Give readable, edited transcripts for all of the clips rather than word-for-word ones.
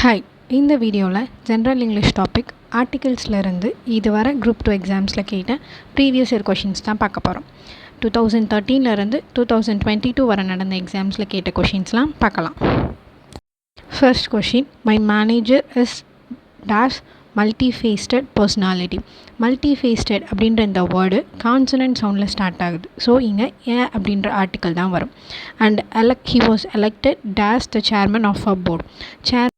Hi, இந்த வீடியோவில் general English topic ஆர்டிகல்ஸ்லேருந்து இதுவரை குரூப் 2 எக்ஸாம்ஸில் கேட்ட ப்ரீவியஸ் இயர் கொஷின்ஸ் தான் பார்க்க போகிறோம். 2013 2022 வரை நடந்த எக்ஸாம்ஸில் கேட்ட கொஷின்ஸ்லாம் பார்க்கலாம். First question, my manager is dash multifaceted personality. Multifaceted அப்படின்ற இந்த வேர்டு கான்சனன்ட் சவுண்டில் ஸ்டார்ட் ஆகுது. ஸோ இங்கே ஏ அப்படின்ற ஆர்டிக்கல் தான் வரும். And he was elected dash the chairman of a board.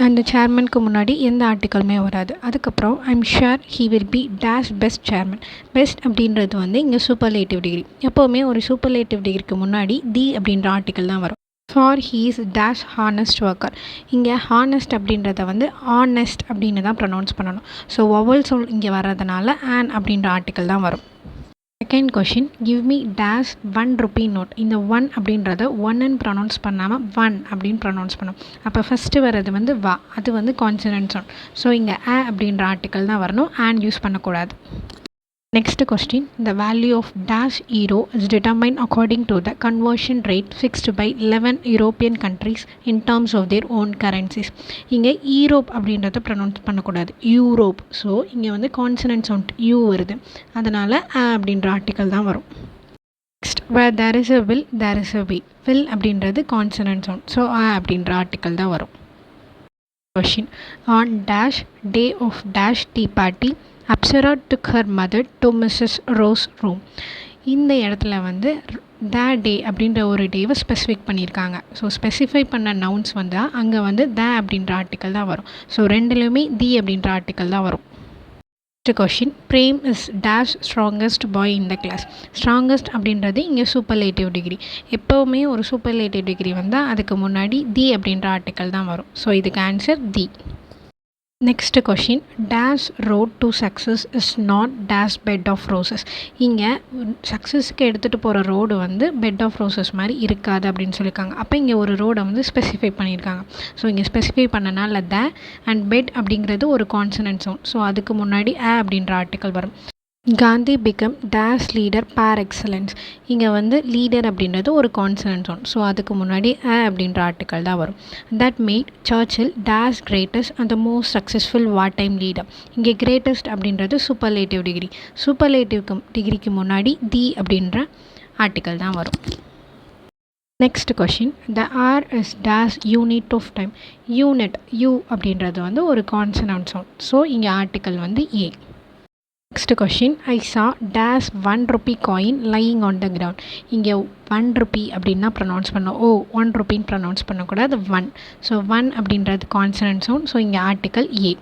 அந்த சேர்மனுக்கு முன்னாடி எந்த ஆர்டிக்கலுமே வராது. அதுக்கப்புறம் I'm sure he will be dash best chairman. Best அப்படின்றது இங்கே சூப்பர்லேட்டிவ் டிகிரி. எப்போவுமே ஒரு சூப்பர்லேட்டிவ் டிகிரிக்கு முன்னாடி தி அப்படின்ற ஆர்டிக்கல் தான் வரும். For he is dash honest worker. இங்கே ஹானஸ்ட் அப்படின்றத ஆனஸ்ட் அப்படின்னு தான் ப்ரொனவுன்ஸ் பண்ணணும். ஸோ வவல் சவுண்ட் இங்கே வர்றதுனால ஆன் அப்படின்ற ஆர்டிக்கல் தான் வரும். Second question, give me dash ₹1 note. இந்த ஒன் அப்படின்றத ஒன்னு ப்ரொனவுன்ஸ் பண்ணாமல் ஒன் அப்படின்னு ப்ரொனவுன்ஸ் பண்ணும். அப்போ ஃபஸ்ட்டு வர்றது வா, அது கான்சனன்ட் சவுண்ட். ஸோ இங்கே ஆ அப்படின்ற ஆர்டிக்கல் தான் வரணும், ஆன் யூஸ் பண்ணக்கூடாது. Next question, the value of dash euro is determined according to the conversion rate fixed by 11 European countries in terms of their own currencies. இங்கே Europe அப்படின்றத pronounce பண்ணக்கூடாது, Europe. So இங்கே consonant sound you வருது, அதனால் ஆ அப்படின்ற article தான் வரும். Next, where there is a will there is a way. will அப்படின்றது கான்சனன்ட் சவுண்ட். ஸோ ஆ அப்படின்ற ஆர்டிக்கல் தான் வரும். Question, on dash day of dash tea party Apsara took her mother to Mrs. Rose's room. இந்த இடத்துல த டே அப்படின்ற ஒரு டேவை specific பண்ணியிருக்காங்க. ஸோ ஸ்பெசிஃபை பண்ண நவுன்ஸ் வந்தால் அங்கே த அப்படின்ற ஆர்டிக்கல் தான் வரும். ஸோ ரெண்டுலேயுமே தி அப்படின்ற ஆர்டிக்கல் தான் வரும். Next question, Prem is dash strongest boy in the class. Strongest அப்படின்றது இங்கே சூப்பர்லேட்டிவ் டிகிரி. எப்போவுமே ஒரு சூப்பர்லேட்டிவ் டிகிரி வந்தால் அதுக்கு முன்னாடி தி அப்படின்ற ஆர்டிக்கல் தான் வரும். ஸோ இதுக்கு answer the. Next question, dash road to success is not dash bed of roses. இங்கே சக்ஸஸ்க்கு எடுத்துகிட்டு போகிற ரோடு பெட் ஆஃப் ரோசஸ் மாதிரி இருக்காது அப்படின்னு சொல்லியிருக்காங்க. அப்போ இங்கே ஒரு ரோடை ஸ்பெசிஃபை பண்ணியிருக்காங்க. ஸோ இங்கே ஸ்பெசிஃபை பண்ணனால த அண்ட் பெட் அப்படிங்கிறது ஒரு கான்சனன்ட் சவுண்ட். ஸோ அதுக்கு முன்னாடி ஆ அப்படின்ற ஆர்டிக்கல் வரும். காந்தி பிகம் டேஷ் லீடர் பார் எக்ஸலன்ஸ். இங்கே லீடர் அப்படின்றது ஒரு கான்சனன்ட் சவுண்ட். ஸோ அதுக்கு முன்னாடி ஆ அப்படின்ற ஆர்டிக்கல் தான் வரும். That made Churchill dash greatest and the most successful wartime leader. இங்கே கிரேட்டஸ்ட் அப்படின்றது சூப்பர்லேட்டிவ் டிகிரி. சூப்பர்லேட்டிவ் டிகிரிக்கு முன்னாடி தி அப்படின்ற ஆர்டிக்கல் தான் வரும். Next question, the hour is dash unit of time. Unit U அப்படின்றது ஒரு கான்சனன்ட் சவுண்ட். ஸோ இங்கே article a. Next question, I saw dash ₹1 coin lying on the ground. இங்கே ₹1 அப்படின்னா ப்ரொனவுன்ஸ் பண்ணோம். ₹1 ப்ரொனவுன்ஸ் பண்ணக்கூடாது, ஒன். ஸோ ஒன் அப்படின்றது consonant sound. So இங்கே article ஏ.